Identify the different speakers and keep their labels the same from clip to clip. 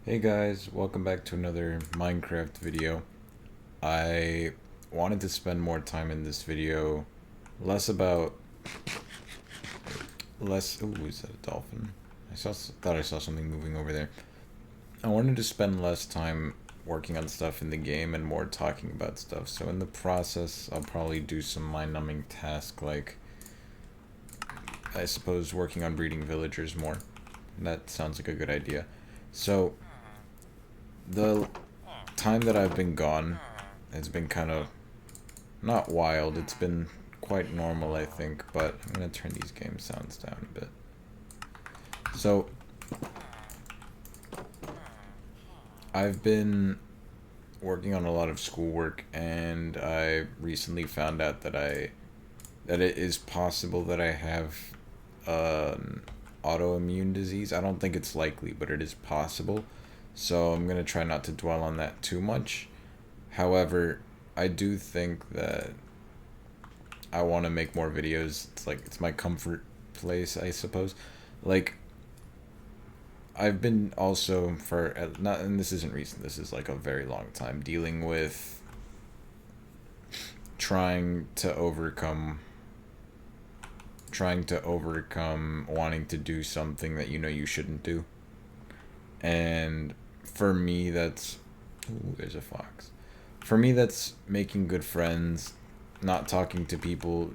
Speaker 1: Hey guys, welcome back to another Minecraft video. I wanted to spend more time in this video, less about, less, ooh, is that a dolphin? Thought I saw something moving over there. I wanted to spend less time working on stuff in the game and more talking about stuff. So in the process, I'll probably do some mind-numbing tasks like, I suppose, working on breeding villagers more. That sounds like a good idea. So, the time that I've been gone has been kind of not wild. It's been quite normal, I think, but I'm gonna turn these game sounds down a bit. So I've been working on a lot of schoolwork, and I recently found out that it is possible that I have an autoimmune disease. I don't think it's likely, but it is possible. So I'm gonna try not to dwell on that too much. However, I do think that I want to make more videos. It's my comfort place, I suppose. Like I've been also for not, and this isn't recent. This is like a very long time dealing with trying to overcome wanting to do something that you know you shouldn't do. And for me that's, ooh, there's a fox. For me that's making good friends, not talking to people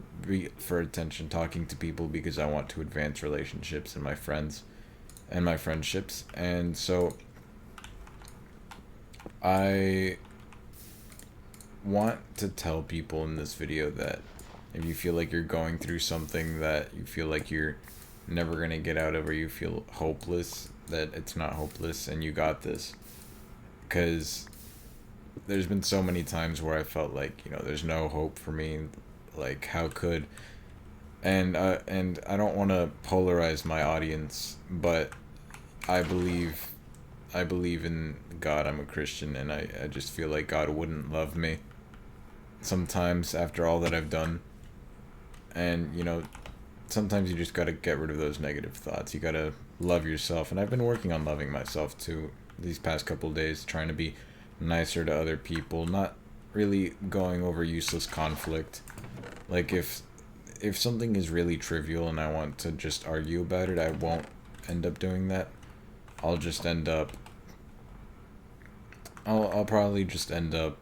Speaker 1: for attention, talking to people because I want to advance relationships and my friends and my friendships. And so I want to tell people in this video that if you feel like you're going through something that you feel like you're never going to get out of, or you feel hopeless, that it's not hopeless and you got this. Because there's been so many times where I felt like, there's no hope for me. Like, how could. And I don't want to polarize my audience, but I believe I believe in God. I'm a Christian, and I just feel like God wouldn't love me sometimes after all that I've done. And, sometimes you just gotta get rid of those negative thoughts. You gotta love yourself. And I've been working on loving myself too these past couple days, trying to be nicer to other people, not really going over useless conflict. Like, if something is really trivial and I want to just argue about it, I won't end up doing that. I'll just end up I'll probably just end up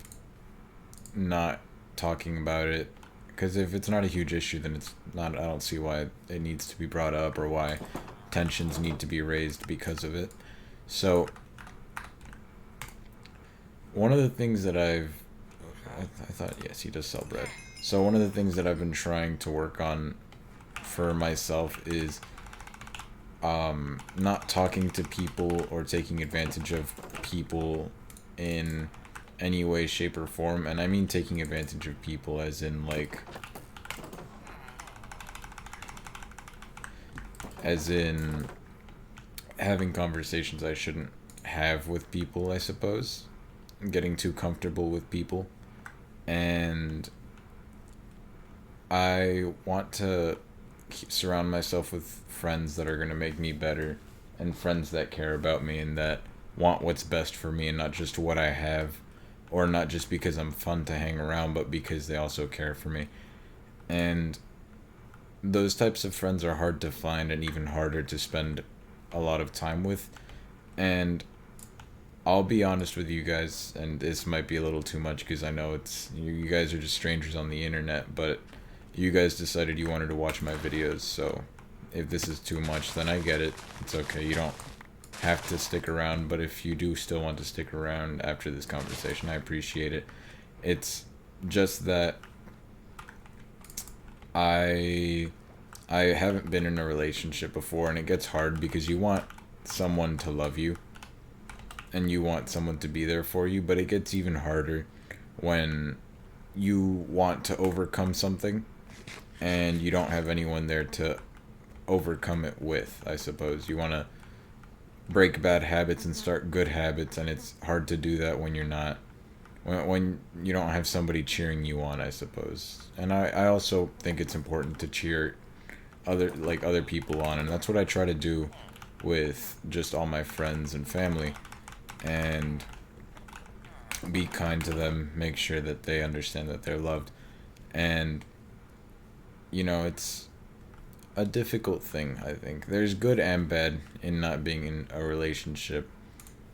Speaker 1: not talking about it, because if it's not a huge issue, then it's not. I don't see why it needs to be brought up or why tensions need to be raised because of it. So one of the things that I thought, yes, he does sell bread. So one of the things that I've been trying to work on for myself is not talking to people or taking advantage of people in any way, shape, or form. And I mean taking advantage of people as in, like, having conversations I shouldn't have with people, I suppose. Getting too comfortable with people. And I want to surround myself with friends that are going to make me better, and friends that care about me and that want what's best for me, and not just what I have, or not just because I'm fun to hang around, but because they also care for me. And those types of friends are hard to find and even harder to spend a lot of time with. And I'll be honest with you guys, and this might be a little too much because I know you guys are just strangers on the internet, but you guys decided you wanted to watch my videos, so if this is too much, then I get it. It's okay. You don't have to stick around, but if you do still want to stick around after this conversation, I appreciate it. It's just that I I haven't been in a relationship before, and it gets hard because you want someone to love you and you want someone to be there for you, but it gets even harder when you want to overcome something and you don't have anyone there to overcome it with, I suppose. You want to break bad habits and start good habits, and it's hard to do that when you're not when you don't have somebody cheering you on, I suppose. And I also think it's important to cheer other people on, and that's what I try to do with just all my friends and family. and be kind to them, make sure that they understand that they're loved. And, it's a difficult thing, I think. There's good and bad in not being in a relationship.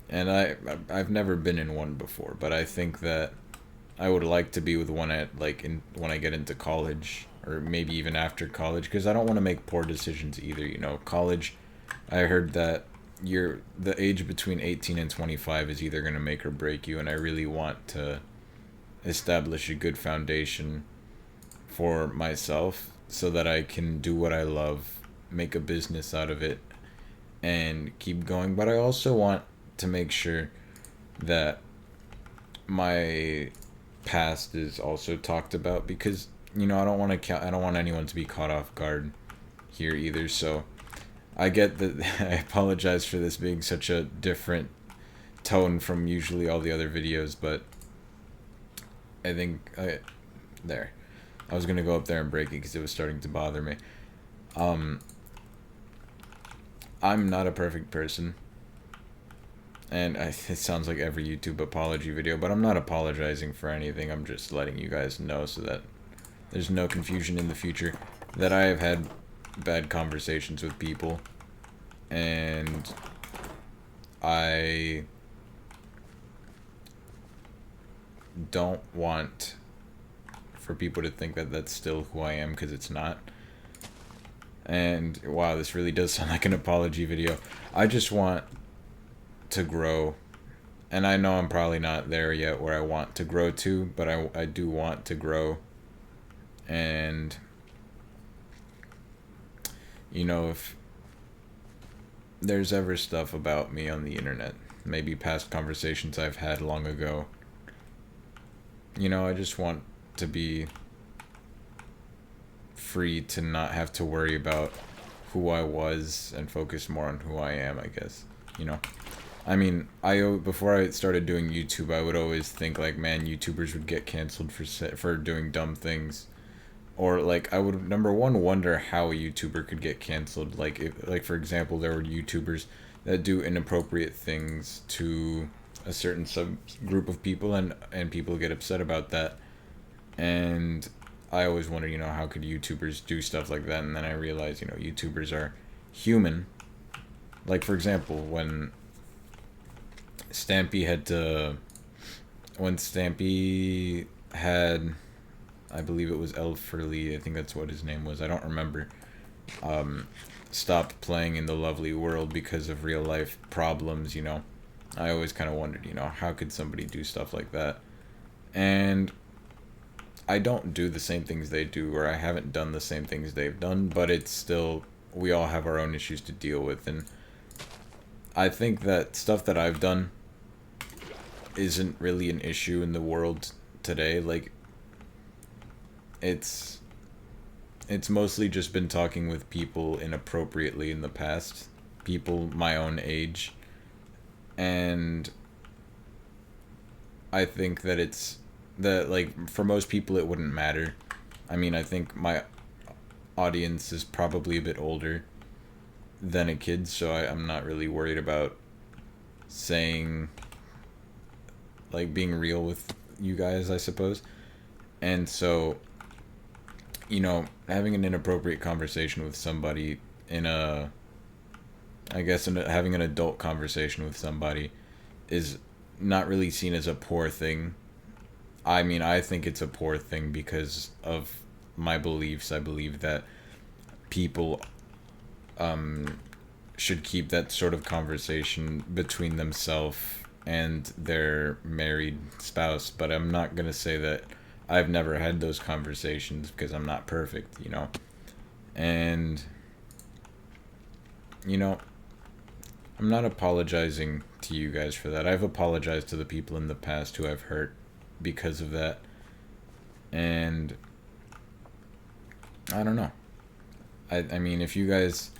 Speaker 1: And I've never been in one before, but I think that I would like to be with one when I get into college, or maybe even after college, because I don't want to make poor decisions either. College, I heard that the age between 18 and 25 is either going to make or break you, and I really want to establish a good foundation for myself so that I can do what I love, make a business out of it, and keep going. But I also want to make sure that my past is also talked about, because I don't want anyone to be caught off guard here either. So I get that. I apologize for this being such a different tone from usually all the other videos, but I think there. I was gonna go up there and break it because it was starting to bother me. I'm not a perfect person, and it sounds like every YouTube apology video, but I'm not apologizing for anything. I'm just letting you guys know so that there's no confusion in the future that I have had bad conversations with people, and I don't want for people to think that that's still who I am, because it's not. And wow, this really does sound like an apology video. I just want to grow, and I know I'm probably not there yet where I want to grow to, but I do want to grow. And if there's ever stuff about me on the internet, maybe past conversations I've had long ago, I just want to be free to not have to worry about who I was and focus more on who I am, I guess. I mean, before I started doing YouTube, I would always think like, man, YouTubers would get canceled for doing dumb things, or like I would, number one, wonder how a YouTuber could get canceled. Like like for example, there were YouTubers that do inappropriate things to a certain subgroup of people, and people get upset about that. And I always wondered, how could YouTubers do stuff like that? And then I realized, YouTubers are human. Like, for example, when Stampy had, I believe it was Elferly, I think that's what his name was, I don't remember, stopped playing in the lovely world because of real life problems, I always kind of wondered, how could somebody do stuff like that? And I don't do the same things they do, or I haven't done the same things they've done, but it's still, we all have our own issues to deal with. And I think that stuff that I've done isn't really an issue in the world today. Like, it's mostly just been talking with people inappropriately in the past, people my own age, and I think that like, for most people it wouldn't matter. I mean, I think my audience is probably a bit older than a kid, so I'm not really worried about saying, like, being real with you guys, I suppose. And so, having an inappropriate conversation with somebody having an adult conversation with somebody is not really seen as a poor thing. I mean, I think it's a poor thing because of my beliefs. I believe that people should keep that sort of conversation between themselves and their married spouse. But I'm not going to say that I've never had those conversations, because I'm not perfect, And, I'm not apologizing to you guys for that. I've apologized to the people in the past who I've hurt because of that. And I don't know. I mean, if you guys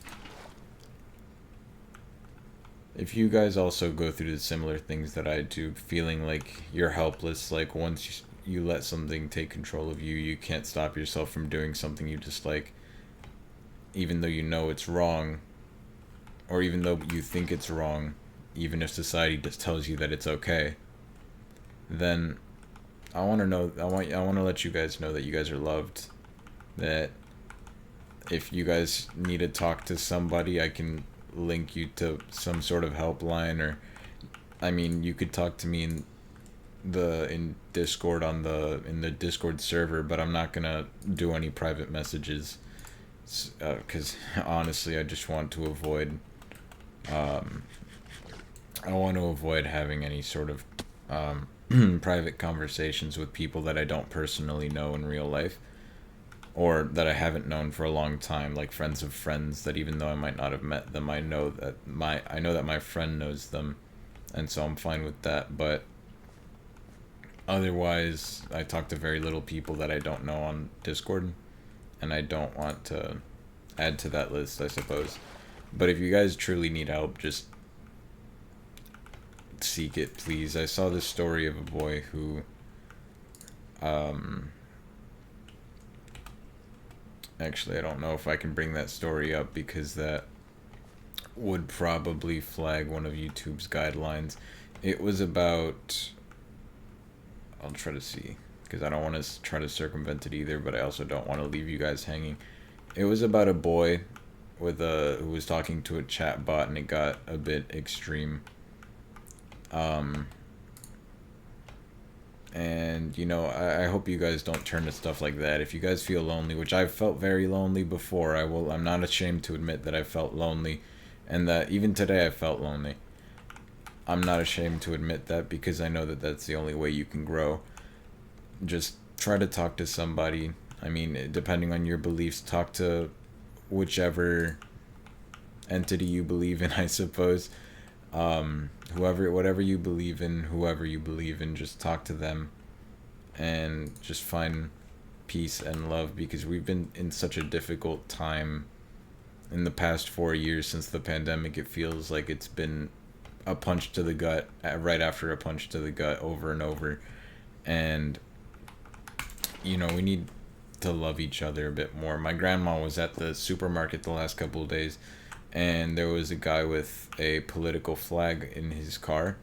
Speaker 1: also go through the similar things that I do, feeling like you're helpless, like once you let something take control of you, you can't stop yourself from doing something you dislike, even though you know it's wrong, or even though you think it's wrong, even if society just tells you that it's okay, then I want to know. I want to let you guys know that you guys are loved. That if you guys need to talk to somebody, I can link you to some sort of helpline, or I mean, you could talk to me in Discord in the Discord server, but I'm not gonna do any private messages, because honestly, I just want to avoid. I want to avoid having any sort of private conversations with people that I don't personally know in real life, or that I haven't known for a long time, like friends of friends that even though I might not have met them, I know that my friend knows them, and so I'm fine with that. But otherwise, I talk to very little people that I don't know on Discord, and I don't want to add to that list, I suppose. But if you guys truly need help, just seek it, please. I saw this story of a boy who actually, I don't know if I can bring that story up because that would probably flag one of YouTube's guidelines. It was about, I'll try to see, because I don't want to try to circumvent it either, but I also don't want to leave you guys hanging. It was about a boy who was talking to a chat bot, and it got a bit extreme. And you know, I hope you guys don't turn to stuff like that. If you guys feel lonely, which I've felt very lonely before, I'm not ashamed to admit that I felt lonely, and that even today I felt lonely. I'm not ashamed to admit that because I know that that's the only way you can grow. Just try to talk to somebody. I mean, depending on your beliefs, talk to whichever entity you believe in, I suppose. Whatever you believe in, whoever you believe in, just talk to them and just find peace and love, because we've been in such a difficult time in the past 4 years since the pandemic. It feels like it's been a punch to the gut, right after a punch to the gut, over and over. And, you know, we need to love each other a bit more. My grandma was at the supermarket the last couple of days, and there was a guy with a political flag in his car,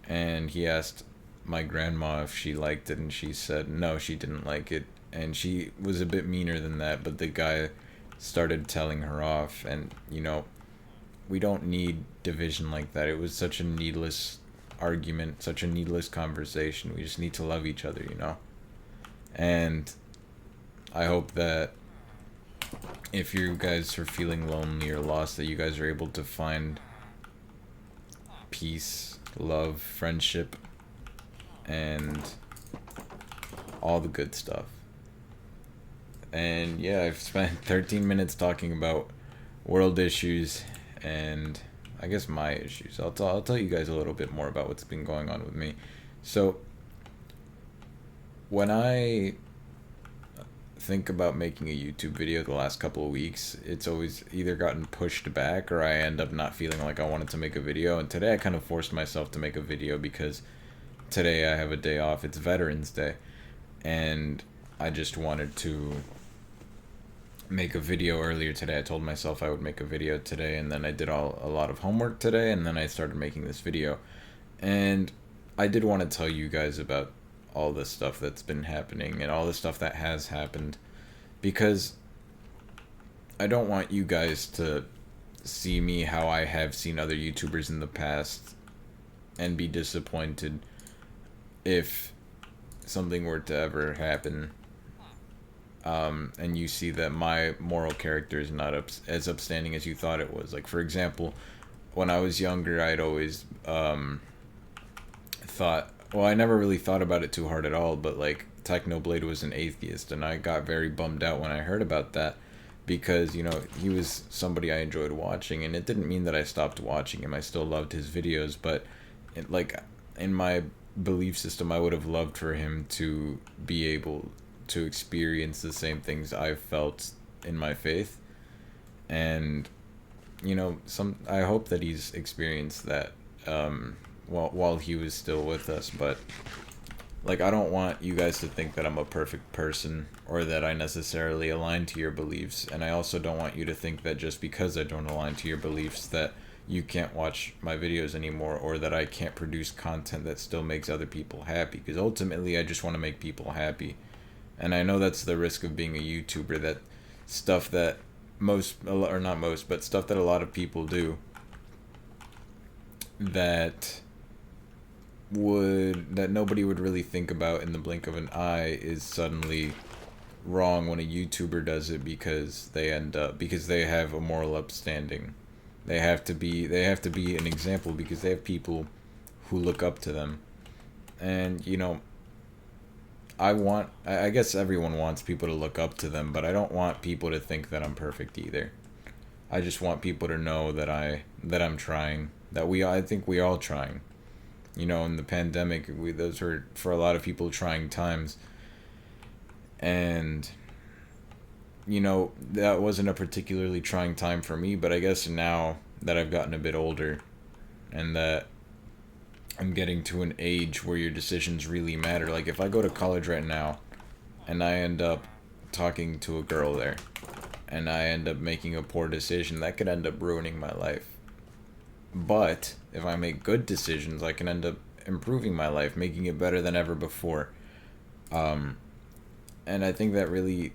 Speaker 1: and he asked my grandma if she liked it, and she said no, she didn't like it, and she was a bit meaner than that, but the guy started telling her off. And you know, we don't need division like that. It was such a needless argument, such a needless conversation. We just need to love each other, you know. And I hope that if you guys are feeling lonely or lost, that you guys are able to find peace, love, friendship, and all the good stuff. And yeah, I've spent 13 minutes talking about world issues and I guess my issues. I'll tell you guys a little bit more about what's been going on with me. So when I think about making a YouTube video the last couple of weeks, it's always either gotten pushed back or I end up not feeling like I wanted to make a video. And today I kind of forced myself to make a video because today I have a day off. It's Veterans Day, and I just wanted to make a video earlier today. I told myself I would make a video today, and then I did a lot of homework today, and then I started making this video. And I did want to tell you guys about all the stuff that's been happening and all the stuff that has happened, because I don't want you guys to see me how I have seen other YouTubers in the past and be disappointed if something were to ever happen, and you see that my moral character is not as upstanding as you thought it was. Like, for example, when I was younger, I'd always thought, well, I never really thought about it too hard at all, but like Technoblade was an atheist, and I got very bummed out when I heard about that, because, you know, he was somebody I enjoyed watching, and it didn't mean that I stopped watching him. I still loved his videos, but in my belief system, I would have loved for him to be able to experience the same things I felt in my faith. And, you know, I hope that he's experienced that while he was still with us. But like, I don't want you guys to think that I'm a perfect person or that I necessarily align to your beliefs, and I also don't want you to think that just because I don't align to your beliefs that you can't watch my videos anymore, or that I can't produce content that still makes other people happy, because ultimately I just want to make people happy. And I know that's the risk of being a YouTuber, that stuff that most, or not most, but stuff that a lot of people do that nobody would really think about in the blink of an eye is suddenly wrong when a YouTuber does it, because they have a moral upstanding. They have to be an example, because they have people who look up to them. And I guess everyone wants people to look up to them, but I don't want people to think that I'm perfect either. I just want people to know that I'm trying, I think we all trying. In the pandemic, those were, for a lot of people, trying times. And that wasn't a particularly trying time for me, but I guess now that I've gotten a bit older, and that I'm getting to an age where your decisions really matter. Like, if I go to college right now and I end up talking to a girl there, and I end up making a poor decision, that could end up ruining my life. But if I make good decisions, I can end up improving my life, making it better than ever before. And I think that really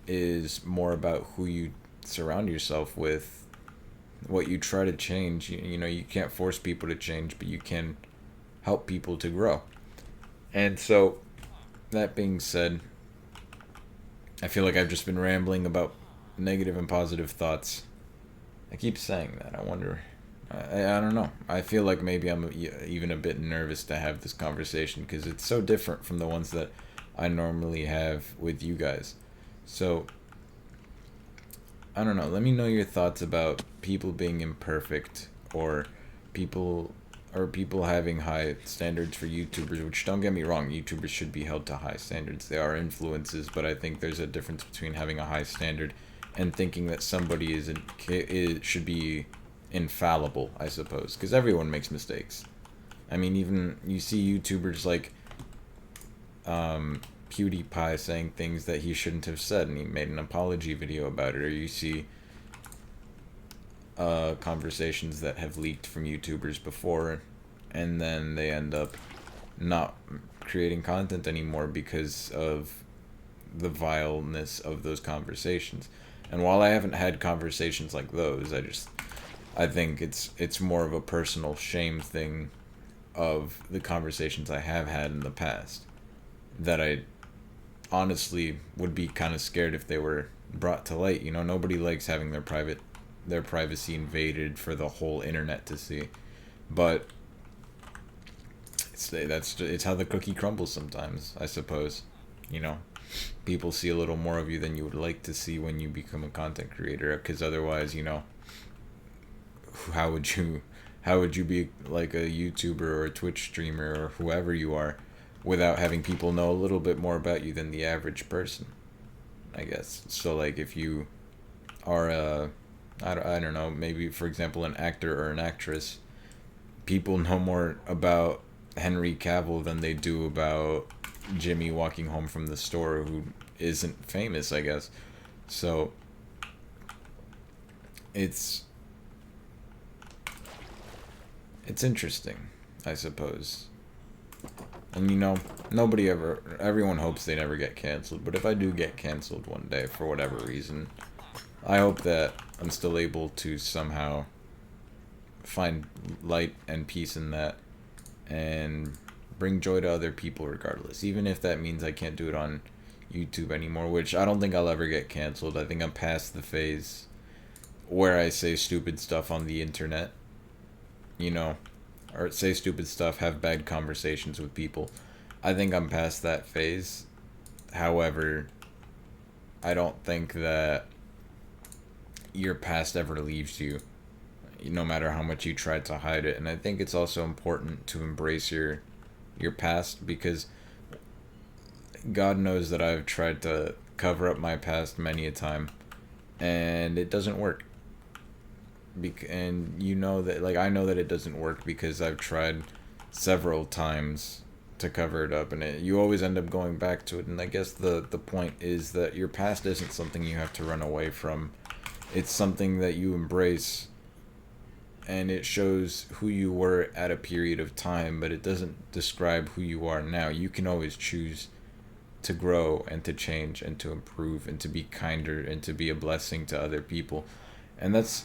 Speaker 1: is more about who you surround yourself with, what you try to change. You can't force people to change, but you can help people to grow. And so, that being said, I feel like I've just been rambling about negative and positive thoughts. I keep saying that. I wonder. I don't know. I feel like maybe I'm even a bit nervous to have this conversation, because it's so different from the ones that I normally have with you guys. So, I don't know. Let me know your thoughts about people being imperfect, or people people having high standards for YouTubers, which, don't get me wrong, YouTubers should be held to high standards. They are influences, but I think there's a difference between having a high standard and thinking that somebody should be infallible, I suppose, because everyone makes mistakes. I mean, even you see YouTubers like PewDiePie saying things that he shouldn't have said, and he made an apology video about it. Or you see conversations that have leaked from YouTubers before, and then they end up not creating content anymore because of the vileness of those conversations. And while I haven't had conversations like those, I think it's more of a personal shame thing of the conversations I have had in the past, that I honestly would be kind of scared if they were brought to light. Nobody likes having their privacy invaded for the whole internet to see. But it's how the cookie crumbles sometimes, I suppose. People see a little more of you than you would like to see when you become a content creator, because otherwise, how would you be like a YouTuber or a Twitch streamer or whoever you are without having people know a little bit more about you than the average person, I guess. So, like, if you are I don't know, maybe, for example, an actor or an actress, people know more about Henry Cavill than they do about Jimmy walking home from the store, who isn't famous, I guess. So it's interesting, I suppose. And everyone hopes they never get canceled, but if I do get canceled one day for whatever reason, I hope that I'm still able to somehow find light and peace in that, and bring joy to other people regardless, even if that means I can't do it on YouTube anymore, which I don't think I'll ever get canceled. I think I'm past the phase where I say stupid stuff on the internet, or say stupid stuff, have bad conversations with people. I think I'm past that phase. However, I don't think that your past ever leaves you, no matter how much you try to hide it. And I think it's also important to embrace your past, because God knows that I've tried to cover up my past many a time, and it doesn't work. And that, like, I know that it doesn't work because I've tried several times to cover it up, and you always end up going back to it. And I guess the point is that your past isn't something you have to run away from. It's something that you embrace and it shows who you were at a period of time, but it doesn't describe who you are now. You can always choose to grow and to change and to improve and to be kinder and to be a blessing to other people. And that's,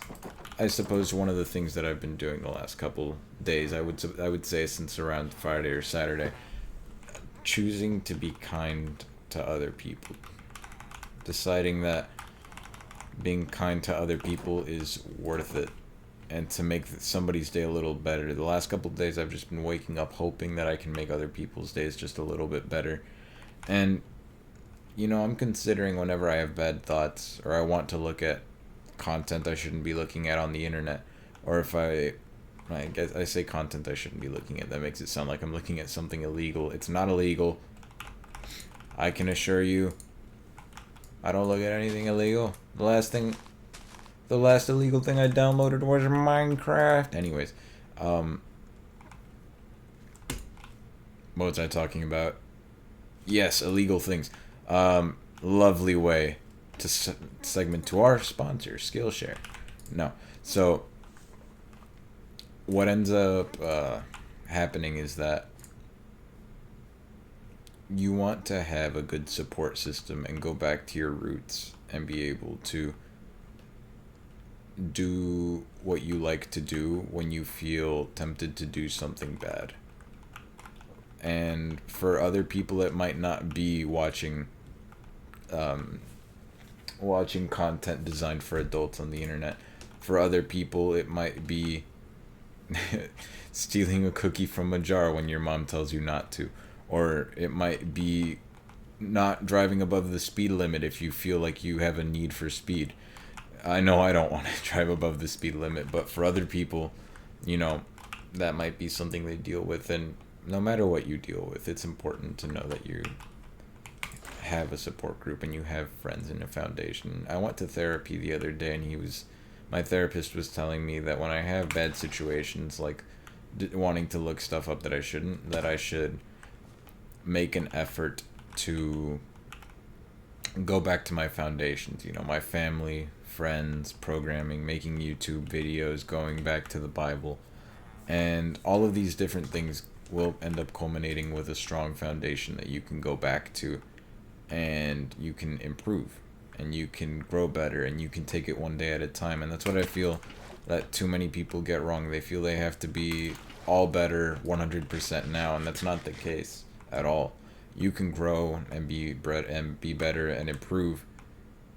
Speaker 1: I suppose, one of the things that I've been doing the last couple days. I would say since around Friday or Saturday, choosing to be kind to other people, deciding that being kind to other people is worth it, and to make somebody's day a little better. The last couple of days I've just been waking up hoping that I can make other people's days just a little bit better. And I'm considering, whenever I have bad thoughts or I want to look at content I shouldn't be looking at on the internet, or if I guess I say content I shouldn't be looking at, that makes it sound like I'm looking at something illegal. It's not illegal. I can assure you, I don't look at anything illegal. The last illegal thing I downloaded was Minecraft. Anyways, what was I talking about? Yes, illegal things. Lovely way to segment to our sponsor, Skillshare. No. So, what ends up happening is that you want to have a good support system and go back to your roots and be able to do what you like to do when you feel tempted to do something bad. And for other people, it might not be watching content designed for adults on the internet. For other people, it might be stealing a cookie from a jar when your mom tells you not to. Or it might be not driving above the speed limit if you feel like you have a need for speed. I know I don't want to drive above the speed limit, but for other people, that might be something they deal with. And no matter what you deal with, it's important to know that you have a support group and you have friends in a foundation. I went to therapy the other day, and my therapist was telling me that when I have bad situations, like wanting to look stuff up that I shouldn't, that I should make an effort to go back to my foundations, my family, friends, programming, making YouTube videos, going back to the Bible. And all of these different things will end up culminating with a strong foundation that you can go back to, and you can improve and you can grow better and you can take it one day at a time. And that's what I feel that too many people get wrong. They feel they have to be all better 100% now, and that's not the case at all. You can grow and be better and improve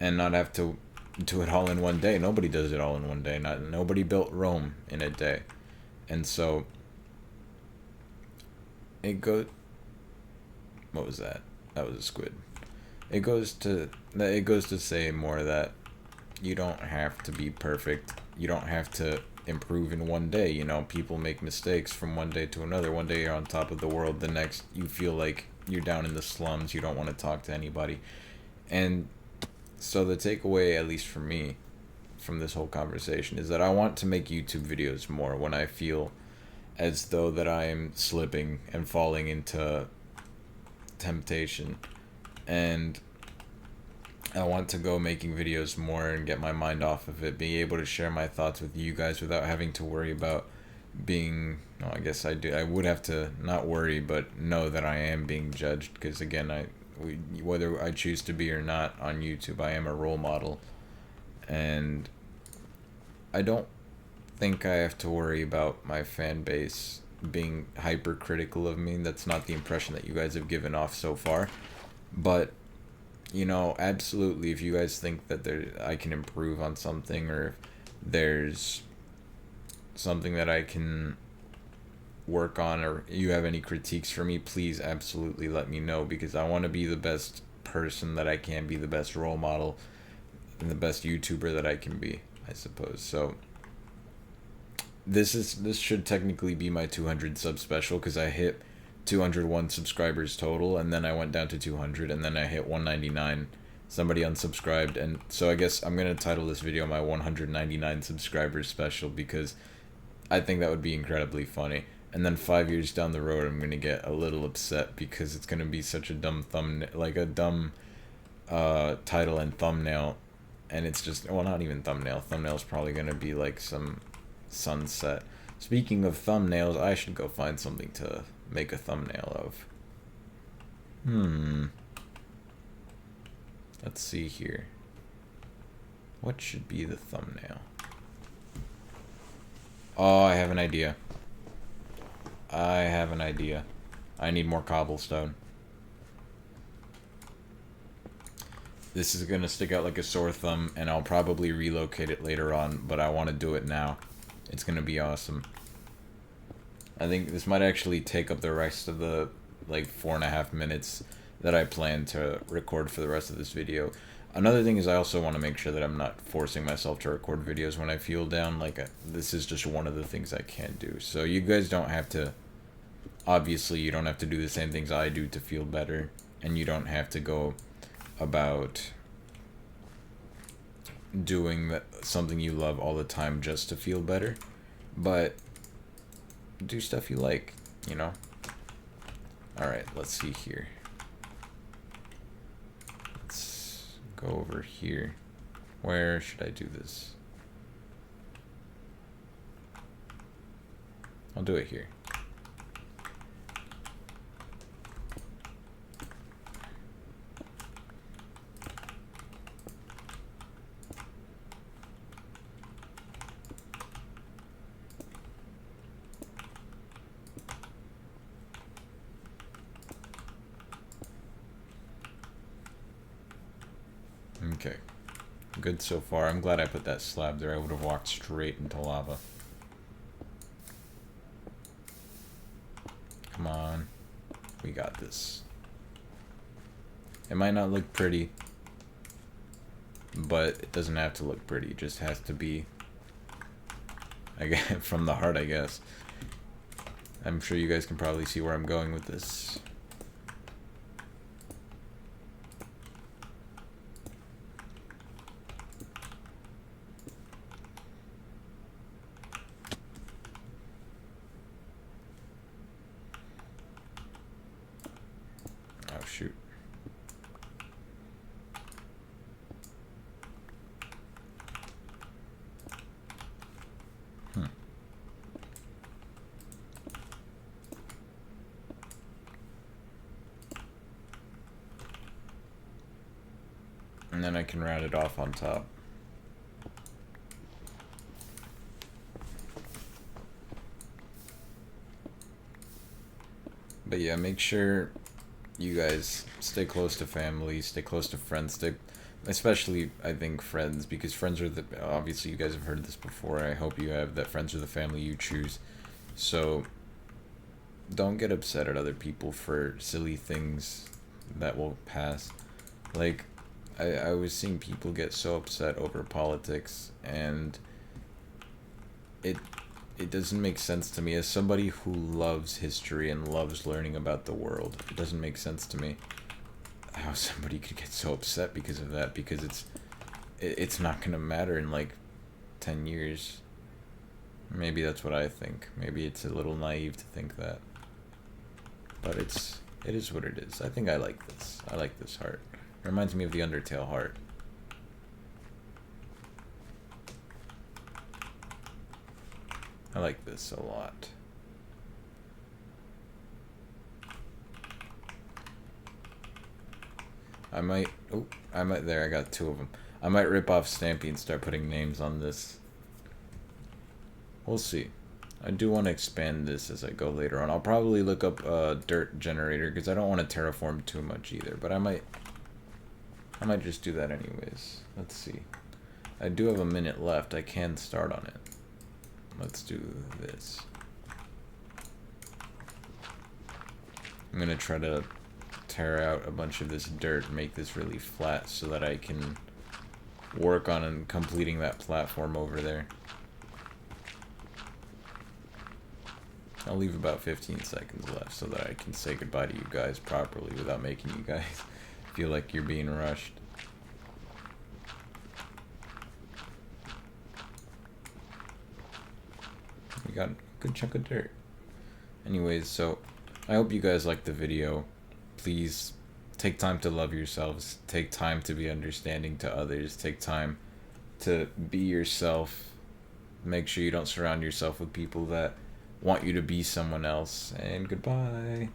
Speaker 1: and not have to do it all in one day. Nobody does it all in one day. Nobody built Rome in a day. And so what was that? That was a squid. It goes to say more that you don't have to be perfect. You don't have to improve in one day. People make mistakes from one day to another. One day you're on top of the world, the next you feel like you're down in the slums. You don't want to talk to anybody. And so the takeaway, at least for me, from this whole conversation is that I want to make YouTube videos more when I feel as though that I'm slipping and falling into temptation. And I want to go making videos more and get my mind off of it, being able to share my thoughts with you guys without having to worry about being, I guess I would have to not worry, but know that I am being judged, because again, whether I choose to be or not on YouTube, I am a role model, and I don't think I have to worry about my fan base being hypercritical of me. That's not the impression that you guys have given off so far, but absolutely, if you guys think that I can improve on something, or if there's something that I can work on, or you have any critiques for me, please absolutely let me know, because I want to be the best person that I can be, the best role model, and the best YouTuber that I can be, I suppose. So this should technically be my 200 sub special, because I hit 201 subscribers total, and then I went down to 200, and then I hit 199. Somebody unsubscribed, and so I guess I'm gonna title this video my 199 subscribers special, because I think that would be incredibly funny. And then 5 years down the road, I'm gonna get a little upset because it's gonna be such a dumb title and thumbnail, and it's just, well, not even thumbnail. Thumbnail's probably gonna be like some sunset. Speaking of thumbnails, I should go find something to make a thumbnail of. Let's see here. What should be the thumbnail? Oh, I have an idea. I need more cobblestone. This is gonna stick out like a sore thumb, and I'll probably relocate it later on, but I want to do it now. It's gonna be awesome. I think this might actually take up the rest of the, like, 4.5 minutes that I plan to record for the rest of this video. Another thing is I also want to make sure that I'm not forcing myself to record videos when I feel down. Like, this is just one of the things I can't do. So you guys don't have to, obviously, you don't have to do the same things I do to feel better. And you don't have to go about doing something you love all the time just to feel better. But do stuff you like, you know? Alright, let's see here. Let's go over here. Where should I do this? I'll do it here. Okay, good so far. I'm glad I put that slab there. I would have walked straight into lava. Come on, we got this. It might not look pretty, but it doesn't have to look pretty. It just has to be, I guess, from the heart, I guess. I'm sure you guys can probably see where I'm going with this. Oh, shoot. And then I can round it off on top. But yeah, make sure you guys stay close to family, stay close to friends, especially, I think, friends, because friends are obviously you guys have heard this before, I hope you have, that friends are the family you choose. So don't get upset at other people for silly things that will pass. Like, I was seeing people get so upset over politics, and it doesn't make sense to me. As somebody who loves history and loves learning about the world, it doesn't make sense to me how somebody could get so upset because of that, because it's not gonna matter in like 10 years. Maybe that's what I think. Maybe it's a little naive to think that, but it is what it is. I think I like this. I like this heart. It reminds me of the Undertale heart. I like this a lot. There, I got 2 of them. I might rip off Stampy and start putting names on this. We'll see. I do want to expand this as I go later on. I'll probably look up a dirt generator, because I don't want to terraform too much either, but I might just do that anyways. Let's see. I do have a minute left. I can start on it. Let's do this. I'm gonna try to tear out a bunch of this dirt and make this really flat so that I can work on completing that platform over there. I'll leave about 15 seconds left so that I can say goodbye to you guys properly without making you guys feel like you're being rushed. We got a good chunk of dirt. Anyways, so I hope you guys liked the video. Please take time to love yourselves. Take time to be understanding to others. Take time to be yourself. Make sure you don't surround yourself with people that want you to be someone else. And goodbye.